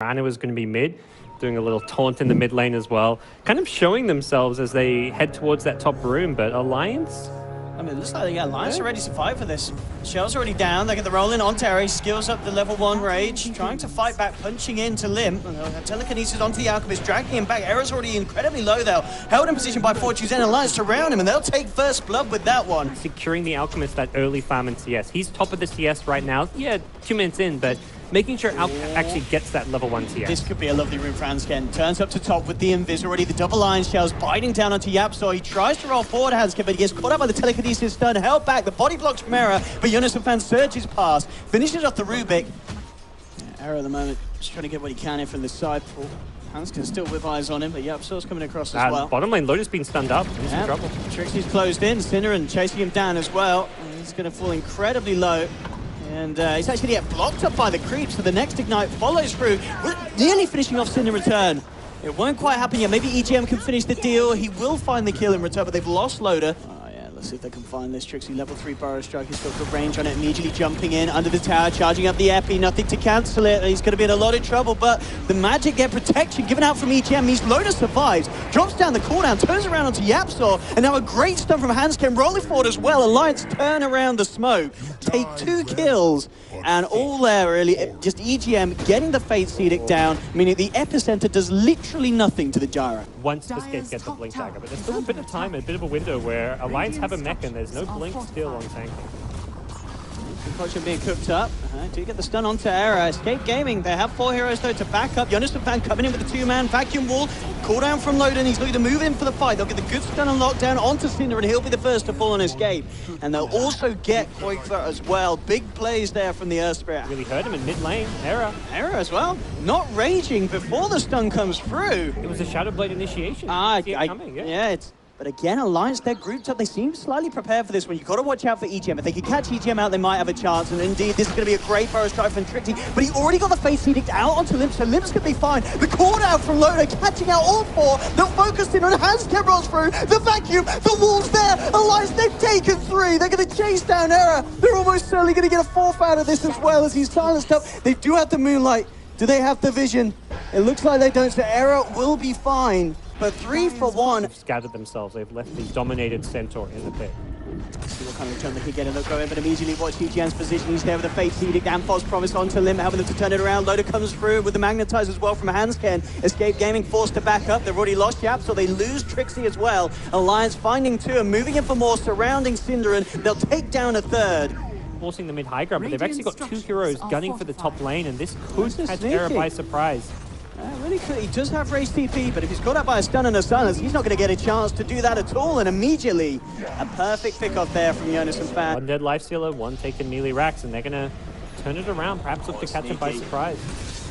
Anna was going to be mid, doing a little taunt in the mid lane as well, kind of showing themselves as they head towards that top room. But Alliance, I mean, it looks like Alliance are ready to fight for this. Shell's already down. They get the roll in on Terry. Skills up the level 1 Rage. Trying to fight back, punching into Limp. Telekinesis onto the Alchemist, dragging him back. Era's already incredibly low, though. Held in position by Fortune's and Alliance surround him, and they'll take first blood with that one. securing the Alchemist that early farm in CS. He's top of the CS right now. Yeah, 2 minutes in, but making sure Alch actually gets that level 1 CS. This could be a lovely room for Hansken. Turns up to top with the Invis already. The double iron shells biting down onto Yapsor. He tries to roll forward, Hansken, but he gets caught up by the telekinesis stun, held back. The body blocks from Era, but Jonas and Fan surges past, finishes off the Rubik. Era at the moment just trying to get what he can in from the side. Hansken still with eyes on him, but Yapsor's coming across as well. Bottom lane, Loda's been stunned up. He's in trouble. Trixie's closed in. Synerin chasing him down as well. He's going to fall incredibly low. And he's actually get blocked up by the creeps, so the next Ignite follows through, nearly finishing off Sin in return. It won't quite happen yet. Maybe EGM can finish the deal. He will find the kill in return, but they've lost Loda. Let's see if they can find this. Trixie level 3 Burrow Strike. He's got good range on it. Immediately jumping in under the tower, charging up the Epi. Nothing to cancel it. He's going to be in a lot of trouble, but the magic get protection given out from EGM means Loda survives. Drops down the cooldown, turns around onto Yapsor, and now a great stun from Hansken rolling forward as well. Alliance turn around the smoke, take 2 kills, and all there really. Just EGM getting the Fate Edict down, meaning the epicenter does literally nothing to the Gyro. Once the Skate gets the Blink Dagger, but there's still a bit of time, a bit of a window where Alliance have a mech and there's no Blink still on tanking. Potion being cooked up. Do get the stun onto Era. Escape Gaming, they have 4 heroes though to back up. Jonas and Fan coming in with the 2-man vacuum wall. Cooldown from Loden, he's looking to move in for the fight. They'll get the good stun and lockdown onto Cinder, and he'll be the first to fall on Escape. And they'll also get Koikva as well. Big plays there from the Earth Spirit. Really hurt him in mid lane. Era as well. Not raging before the stun comes through. It was a Shadow Blade initiation. But again, Alliance, they're grouped up. They seem slightly prepared for this one. You've got to watch out for EGM. If they can catch EGM out, they might have a chance. And indeed, this is going to be a great Burrow Strike from Trixie. But he already got the Face Edict out onto Limp, so Limp's going to be fine. The call out from Loda, catching out all 4. They'll focus in on Hansken rolls through. The vacuum, the wall's there. Alliance, they've taken 3. They're going to chase down Era. They're almost certainly going to get a 4th out of this as well as he's silenced up. They do have the Moonlight. Do they have the vision? It looks like they don't, so Era will be fine. But 3 for 1. They've scattered themselves. They've left the dominated Centaur in the pit. Let's see what kind of return they can get, and they'll go in, but immediately watch EGM's position. He's there with the Fate Edict and false promise onto Limb, helping them to turn it around. Loda comes through with the Magnetize as well from Hansken. Escape Gaming forced to back up. They've already lost Yap, so they lose Trixie as well. Alliance finding 2 and moving in for more, surrounding Cinderin. They'll take down a 3rd. Forcing the mid-high ground, but they've actually got 2 heroes gunning for the top lane, and this could catch Era by surprise. Really could. He does have raised TP, but if he's caught up by a stun and a silence, he's not going to get a chance to do that at all. And immediately, a perfect pick-off there from Jonas and Fan. 1 dead Lifestealer, 1 taken melee racks, and they're going to turn it around, perhaps look to catch him by surprise.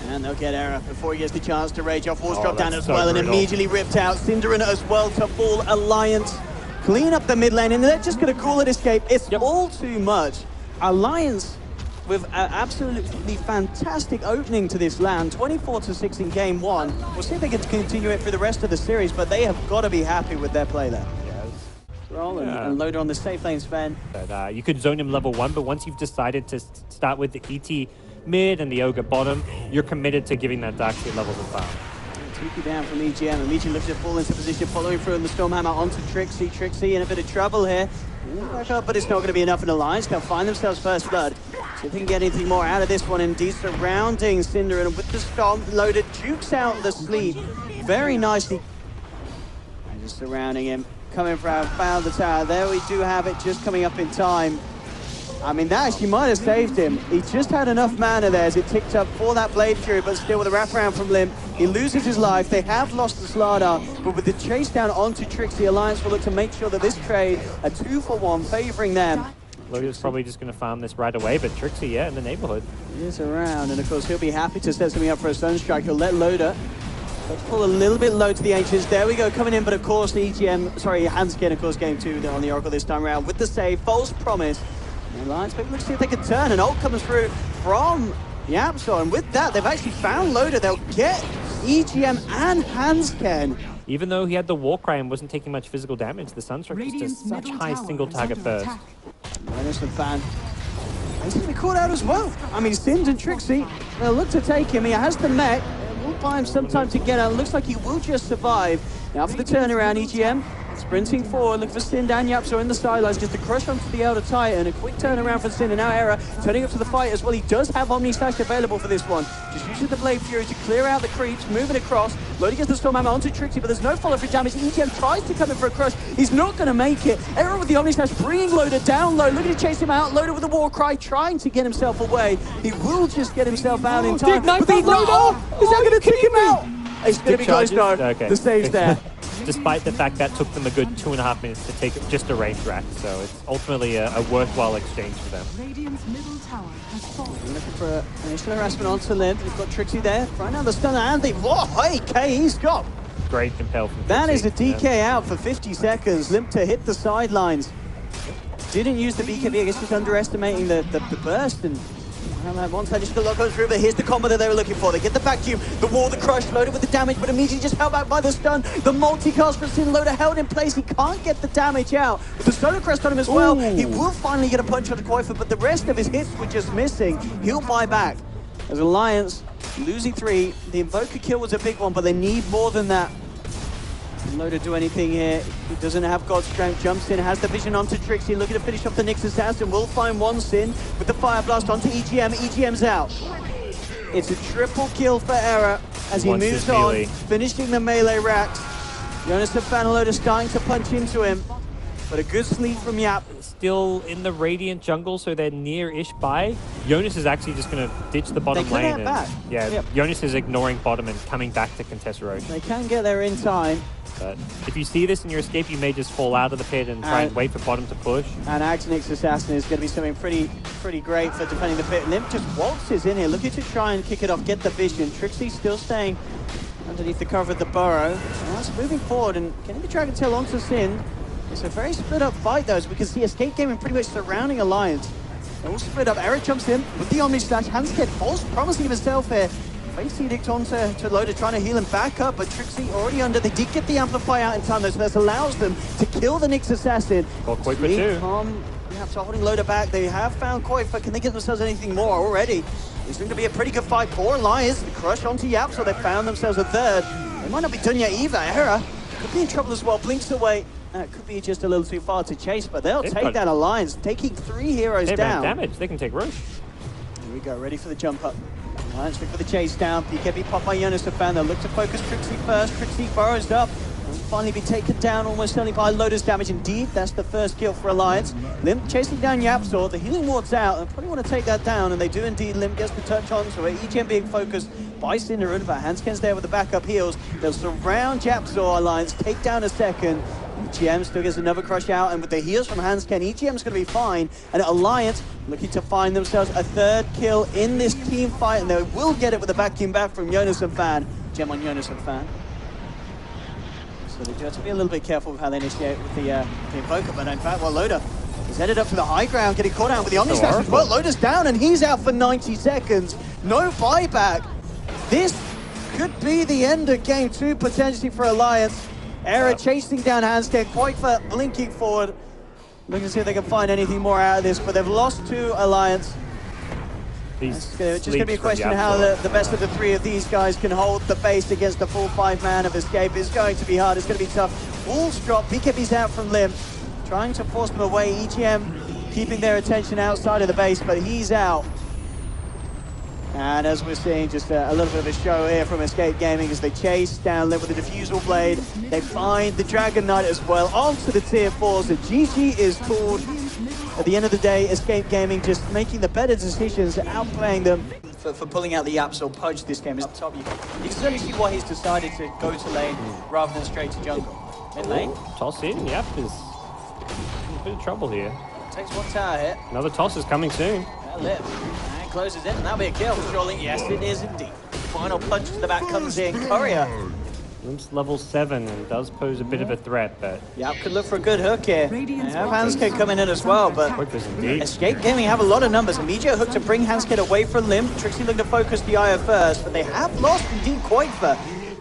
And they'll get Era before he gets the chance to rage off. Walls drop down as well, and immediately ripped out. Cinderin as well to fall. Alliance clean up the mid lane, and they're just going to call it Escape. It's all too much. Alliance with an absolutely fantastic opening to this land, 24-6 in game 1. We'll see if they can continue it for the rest of the series, but they have got to be happy with their play there. Roll and Loader on the safe lane, Sven. But, you could zone him level 1, but once you've decided to start with the ET mid and the Ogre bottom, you're committed to giving that Dark Seed levels of farm. TP down from EGM, immediately looks to fall into position, following through in the Stormhammer onto Trixie. Trixie in a bit of trouble here. Back up, but it's not going to be enough in Alliance. They'll find themselves first blood. See if they can get anything more out of this one. Indeed, surrounding Cinder, and with the Storm loaded, jukes out the sleep very nicely. And just surrounding him, coming from found the tower. There we do have it, just coming up in time. I mean, that actually might have saved him. He just had enough mana there as it ticked up for that Blade Fury, but still with a wraparound from Limp, he loses his life. They have lost the Slardar, but with the chase down onto Trixie, Alliance will look to make sure that this trade, a 2 for 1, favoring them. Loda's probably just going to farm this right away, but Trixie, in the neighborhood. He is around, and of course, he'll be happy to set something up for a Sunstrike. He'll let Loda. Let's pull a little bit low to the Ancients. There we go, coming in, but of course, Hansken, of course, game 2 on the Oracle this time around with the save. False promise. Alliance, maybe let's see if they can turn. An ult comes through from Yapsor, and with that, they've actually found Loda. They'll get EGM and Hansken. Even though he had the Warcry and wasn't taking much physical damage, the Sunstrike is just such high single target burst. Jonas and Fan He's going to be caught out as well. I mean, Sims and Trixie, they'll look to take him. He has the mech. We'll buy him some time to get out. Looks like he will just survive. Now for the turnaround, EGM sprinting forward, looking for Sin and Yapso in the sidelines, just a crush onto the Elder Titan, a quick turnaround for Sin, and now Era turning up to the fight as well. He does have Omni Slash available for this one. Just using the Blade Fury to clear out the creeps, moving across, loading against the Storm Hammer onto Trixie, but there's no follow-through damage. EGM tries to come in for a crush. He's not going to make it. Era with the Omni Slash, bringing Loader down low, looking to chase him out. Loader with a War Cry, trying to get himself away. He will just get himself out in time. But the Ignite, is that going to take him out? It's going to be close, though. Okay. The save's there. Despite the fact that took them a good 2.5 minutes to take just a range rack, so it's ultimately a worthwhile exchange for them. Radiant's middle tower has fallen. Looking for an initial harassment onto Limp. We've got Trixie there. Right now the stun and the... Whoa, hey, K, he's got... Great impel from That is Trixie. a DK out for 50 seconds. Limp to hit the sidelines. Didn't use the BKB, I guess just underestimating the burst, and once that just goes through, but here's the combo that they were looking for. They get the vacuum, the wall, the crush, loaded with the damage, but immediately just held back by the stun. The multicast for Sin, Loader held in place. He can't get the damage out. With the Solar Crest on him as well, he will finally get a punch on the Koifa, but the rest of his hits were just missing. He'll buy back. As Alliance losing 3, the Invoker kill was a big one, but they need more than that. Can Loader do anything here? He doesn't have God's Strength. Jumps in, has the vision onto Trixie, looking to finish off the Nyx Assassin. Will find one Sin with the Fire Blast onto EGM. EGM's out. It's a triple kill for Era as he moves on, finishing the melee racks. Jonas and Loader starting to punch into him, but a good sleep from Yap. Still in the Radiant jungle, so they're near-ish by. Jonas is actually just going to ditch the bottom lane. They back. Yeah, yep. Jonas is ignoring bottom and coming back to contest road. They can get there in time. But if you see this in your escape, you may just fall out of the pit and try and wait for bottom to push. And Nyx Assassin is going to be something pretty great for defending the pit. Limp just waltzes in here, looking to try and kick it off, get the vision. Trixie still staying underneath the cover of the burrow. That's moving forward and getting the Dragon Tail onto Sin. It's a very split up fight though, as we can see escape gaming pretty much surrounding Alliance. They're all split up. Eric jumps in with the Omni Slash. Handsked falls, promising himself here. Face Edict onto Loader, trying to heal him back up, but Trixie already under. They did get the Amplify out in time though, so this allows them to kill the Nyx Assassin. Got Koifa too. So holding Loader back. They have found Koifa. Can they get themselves anything more already? It's going to be a pretty good fight for Alliance. The crush onto Yap, so they found themselves a third. They might not be done yet either. Era could be in trouble as well. Blinks away. It could be just a little too far to chase, but they'll take that Alliance, taking 3 heroes down. Damage. They can take Roche. Here we go, ready for the jump up. Alliance look for the chase down. BKB pop by Jonas to fan. They'll look to focus Trixie first. Trixie burrows up. Will finally be taken down almost certainly by Loader's damage. Indeed, that's the first kill for Alliance. Limp chasing down Yapsaw. The healing ward's out. They probably want to take that down, and they do indeed. Limp gets the touch on, so EGM being focused by Cinderun, but Hansken's there with the backup heals. They'll surround Yapsaw. Alliance take down a second. EGM still gets another crush out, and with the heals from Hansken, EGM's going to be fine. And Alliance looking to find themselves a third kill in this team fight, and they will get it with a vacuum back from Jonas and Fan. Gem on Jonas and Fan. So they do have to be a little bit careful with how they initiate with the Invoker, but in fact, Loader is headed up to the high ground, getting caught out with the Omni Slash as well. Loader's down, and he's out for 90 seconds. No buyback. This could be the end of game 2, potentially for Alliance. Era chasing down Hansken, Koifa blinking forward. Looking to see if they can find anything more out of this, but they've lost to Alliance. It's just going to be a question of how the best of the 3 of these guys can hold the base against the full 5-man of Escape. It's going to be hard, it's going to be tough. Wolves drop, BKB's out from Limp, trying to force them away. EGM keeping their attention outside of the base, but he's out. And as we're seeing, just a little bit of a show here from Escape Gaming as they chase down Limp with the Diffusal Blade. They find the Dragon Knight as well onto the tier 4, so GG is called. At the end of the day, Escape Gaming just making the better decisions, outplaying them for pulling out the Yaps or Pudge this game. Is up top. You can certainly see why he's decided to go to lane rather than straight to jungle. Mid lane. Toss in, Yap is in a bit of trouble here. Takes one tower hit. Another toss is coming soon. Limp. And closes in, and that'll be a kill, surely. Yes, it is indeed. Final punch to the back comes in. Courier. Limp's level 7 and does pose a bit of a threat, but... Yep, could look for a good hook here. Hansken coming in as well, but Escape Gaming have a lot of numbers. Immediate hook to bring Hansken away from Limp. Trixie looking to focus the Io first, but they have lost indeed Koifa.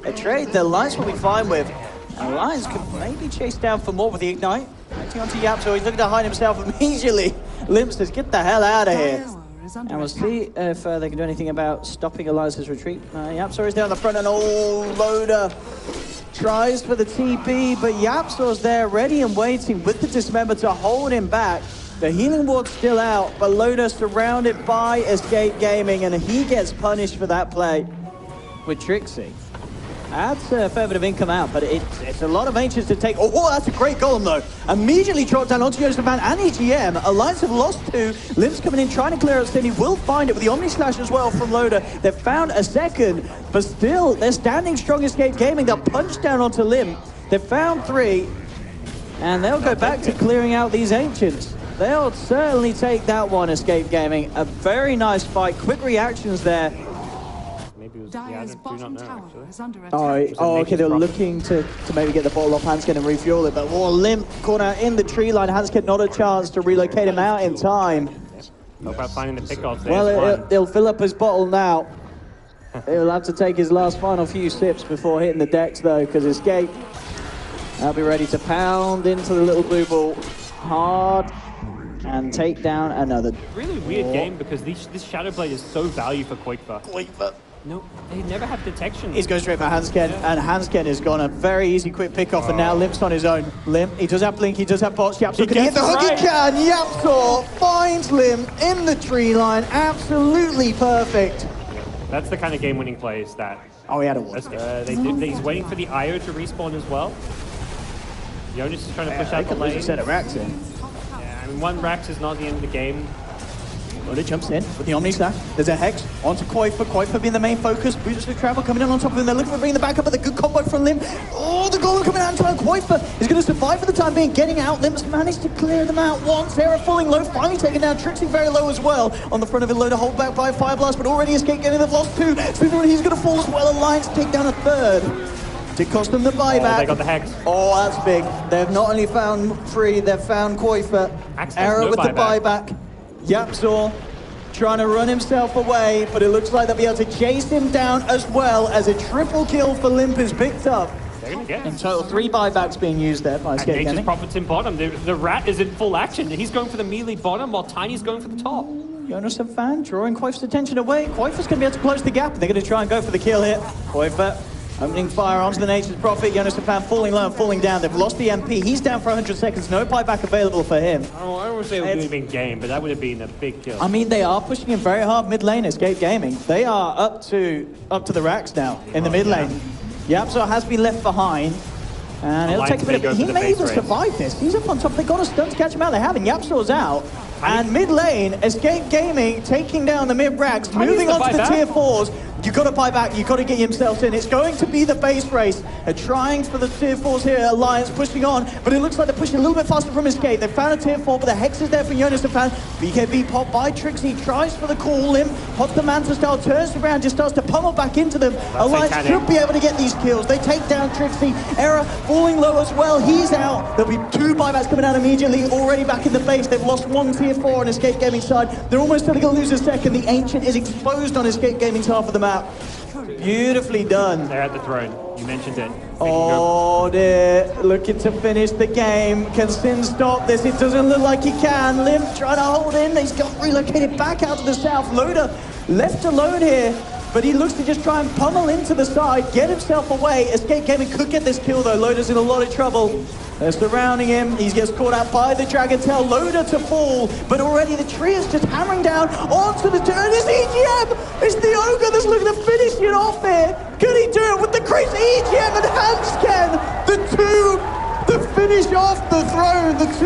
A trade the Alliance will be fine with. Alliance could maybe chase down for more with the Ignite. Acting onto Yap, so he's looking to hide himself immediately. Limp says, get the hell out of here. is under And we'll attack. see if they can do anything about stopping Eliza's retreat. Yapsor's there on the front, and Loda tries for the TP, but Yapsor's there ready and waiting with the Dismember to hold him back. The healing ward's still out, but Loda surrounded by Escape Gaming, and he gets punished for that play with Trixie. That's a fair bit of income out, but it's a lot of Ancients to take. Oh, that's a great golem, though. Immediately dropped down onto Joseph and EGM. Alliance have lost 2. Limp's coming in, trying to clear out Cindy. Will find it with the Omni Slash as well from Loda. They've found a second, but still, they're standing strong. Escape Gaming. They'll punch down onto Limp. They've found 3, and they'll go back to clearing out these Ancients. They'll certainly take that one, Escape Gaming. A very nice fight. Quick reactions there. Dire's bottom tower is under attack. Okay, they're looking to maybe get the ball off Hansken and refuel it, but Limp caught out in the tree line. Hansken not a chance to relocate him out in time. How about finding the pick-off there? Well, he'll fill up his bottle now. He'll have to take his last final few sips before hitting the decks, though, because Escape, they'll be ready to pound into the little blue ball hard and take down another. Really weird game because this Shadow Blade is so value for Quakefa. No, they never have detection. He's going straight for Hansken, and Hansken has gone a very easy quick pick-off, and now Limp's on his own. Limp, he does have Blink, he does have bots. Yapsor can hit the hook, he can! Yapsor finds Limp in the tree line, absolutely perfect. That's the kind of game-winning plays that... Oh, he had a ward. He's waiting for the IO to respawn as well. Jonas is trying to push out the lane. A set of racks in. Yeah, I mean, 1 Rax is not the end of the game. Loda jumps in with the Omni Slash. There's a Hex onto Quakefa. Quakefa being the main focus. Boots of travel coming in on top of him. They're looking for bringing the back up, but the good combo from Limp. Oh, the golem coming out in time. Quakefa is going to survive for the time being. Getting out. Limp's managed to clear them out once. Sarah falling low. Finally taking down Trixie very low as well. On the front of it, Loda hold back by a Fire Blast, but already Escape Gaming. They've lost 2. Sooner he's going to fall as well. Alliance take down a 3rd. Did cost them the buyback. Oh, they got the Hex. Oh, that's big. They've not only found 3, they've found Quakefa. Error with the buyback. Yapsor trying to run himself away, but it looks like they'll be able to chase him down as well as a triple kill for Limp is picked up. They're going to get in total 3 buybacks being used there by Escape Gaming. Profits in bottom. The Rat is in full action. He's going for the melee bottom while Tiny's going for the top. Jonas and Fan drawing Quaif's attention away. Quaif's going to be able to close the gap. They're going to try and go for the kill here. Quaifa opening fire onto the Nature's Prophet. Jonas and Fan falling low and falling down. They've lost the MP. He's down for 100 seconds. No buyback available for him. I don't want to say it would have been game, but that would have been a big kill. I mean, they are pushing him very hard mid lane, Escape Gaming. They are up to the racks now in the mid lane. Yapsor has been left behind. And it'll take a bit of... He may even survive this. He's up on top. They got a stun to catch him out. They haven't. Yapsor's out. And mid lane, Escape Gaming taking down the mid racks, moving on to the tier 4s. You've got to buy back, you've got to get yourself in. It's going to be the base race. They're trying for the tier 4s here, Alliance pushing on, but it looks like they're pushing a little bit faster from Escape. They found a tier 4, but the Hex is there for Jonas and Fan. BKB popped by Trixie, tries for the call. Limp pops the Manta style, turns around, just starts to pummel back into them. Alliance should be able to get these kills. They take down Trixie. Era falling low as well, he's out. There'll be 2 buybacks coming out immediately, already back in the base. They've lost 1 tier 4 on Escape Gaming side. They're almost going to lose a second. The Ancient is exposed on Escape Gaming's half of the map. Beautifully done. They're at the throne. You mentioned it. Oh, they're looking to finish the game. Can Sin stop this? It doesn't look like he can. Limp trying to hold in. He's got relocated back out to the south. Loda left alone here, but he looks to just try and pummel into the side, get himself away. Escape Gaming could get this kill, though. Loda's in a lot of trouble. They're surrounding him. He gets caught out by the Dragon Tail. Loda to fall, but already the tree is just hammering down onto the turn. It's EGM! It's the Ogre that's looking to finish it off here. Can he do it with the crease? EGM and Hansken, the 2 to finish off the throne. The 2